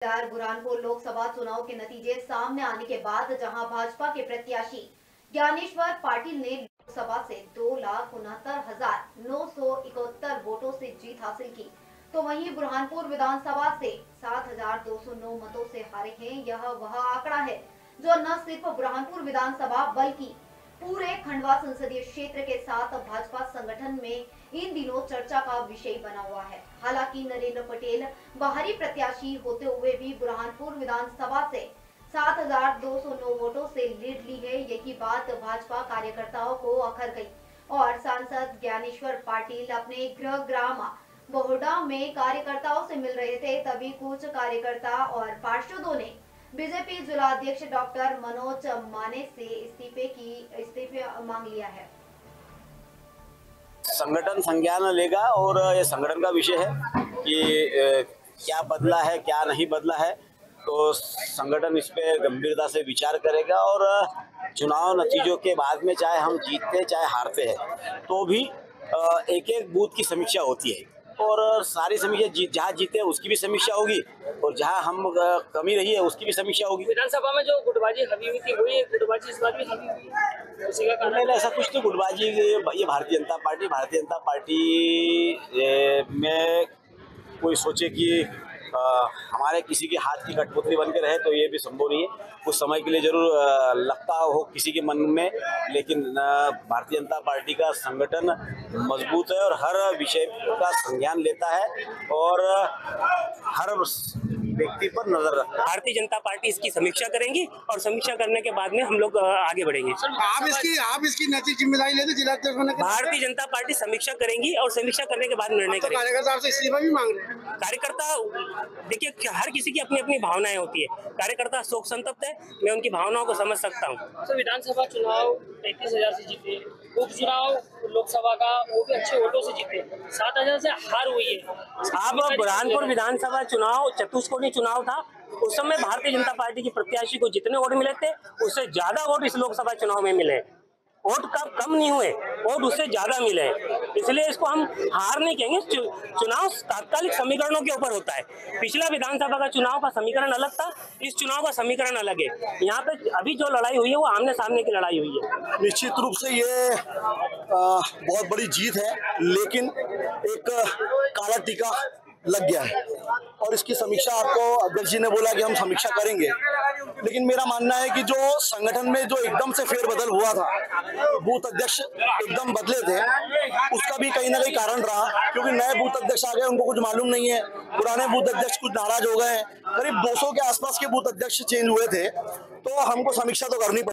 बुरहानपुर लोकसभा चुनाव के नतीजे सामने आने के बाद जहां भाजपा के प्रत्याशी ज्ञानेश्वर पाटिल ने लोकसभा से 2,69,971 वोटों से जीत हासिल की, तो वहीं बुरहानपुर विधानसभा से 7,209 मतों से हारे हैं। यह वह आंकड़ा है जो न सिर्फ बुरहानपुर विधानसभा बल्कि पूरे खंडवा संसदीय क्षेत्र के साथ भाजपा संगठन में इन दिनों चर्चा का विषय बना हुआ है। हालांकि नरेंद्र पटेल बाहरी प्रत्याशी होते हुए भी बुरहानपुर विधानसभा से 7,209 वोटों से लीड ली है। यही बात भाजपा कार्यकर्ताओं को अखर गई और सांसद ज्ञानेश्वर पाटिल अपने गृह ग्राम बोहडा में कार्यकर्ताओं से मिल रहे थे, तभी कुछ कार्यकर्ता और पार्षदों ने बीजेपी जिला अध्यक्ष डॉक्टर मनोज माने से इस्तीफे मांग लिया है। संगठन संज्ञान लेगा और ये संगठन का विषय है कि क्या बदला है क्या नहीं बदला है, तो संगठन इस पे गंभीरता से विचार करेगा और चुनाव नतीजों के बाद में चाहे हम जीतते चाहे हारते हैं तो भी एक एक बूथ की समीक्षा होती है और सारी समीक्षा जहाँ जीते उसकी भी समीक्षा होगी और जहाँ हम कमी रही है उसकी भी समीक्षा होगी। विधानसभा में जो गुटबाजी हवी हुई थी वही गुटबाजी इस बार भी हवी हुई है, उसी का कारण नहीं, ऐसा कुछ तो गुटबाजी ये भारतीय जनता पार्टी में कोई सोचे कि हमारे किसी के हाथ की कठपुतली बन के रहे तो ये भी संभव नहीं है। कुछ समय के लिए जरूर लगता हो किसी के मन में, लेकिन भारतीय जनता पार्टी का संगठन मजबूत है और हर विषय का संज्ञान लेता है और हर व्यक्ति पर नजर रखता है। भारतीय जनता पार्टी इसकी समीक्षा करेंगी और समीक्षा करने के बाद में हम लोग आगे बढ़ेंगे। आप इसकी नैतिक जिम्मेदारी लेते जिला अध्यक्ष होने के। भारतीय जनता पार्टी समीक्षा करेंगी और समीक्षा करने के बाद निर्णय करेंगे। कार्यकर्ता आपसे इस्तीफा भी मांग रहे हैं। कार्यकर्ता देखिए, हर किसी की अपनी अपनी भावनाएं होती है। कार्यकर्ता शोक संतप्त है, मैं उनकी भावनाओं को समझ सकता हूँ। तो विधानसभा चुनाव 33,000 से जीते, उपचुनाव लोकसभा का वो भी अच्छे वोटों से जीते, 7,000 से हार हुई है। अब बुरहानपुर विधानसभा चुनाव चतुष्कोणीय चुनाव था, उस समय भारतीय जनता पार्टी की प्रत्याशी को जितने वोट मिले थे उससे ज्यादा वोट इस लोकसभा चुनाव में मिले। वोट कम नहीं हुए, वोट उससे ज्यादा मिले, इसलिए इसको हम हार नहीं कहेंगे। चुनाव तात्कालिक समीकरणों के ऊपर होता है। पिछला विधानसभा का चुनाव का समीकरण अलग था, इस चुनाव का समीकरण अलग है। यहाँ पे अभी जो लड़ाई हुई है वो आमने सामने की लड़ाई हुई है। निश्चित रूप से ये बहुत बड़ी जीत है, लेकिन एक काला टीका लग गया है और इसकी समीक्षा आपको अध्यक्ष जी ने बोला कि हम समीक्षा करेंगे, लेकिन मेरा मानना है कि जो संगठन में जो एकदम से फेरबदल हुआ था, बूथ अध्यक्ष एकदम बदले थे, उसका भी कहीं ना कहीं कारण रहा, क्योंकि नए बूथ अध्यक्ष आ गए, उनको कुछ मालूम नहीं है, पुराने बूथ अध्यक्ष कुछ नाराज हो गए हैं। करीब 200 के आसपास के बूथ अध्यक्ष चेंज हुए थे, तो हमको समीक्षा तो करनी पड़ी।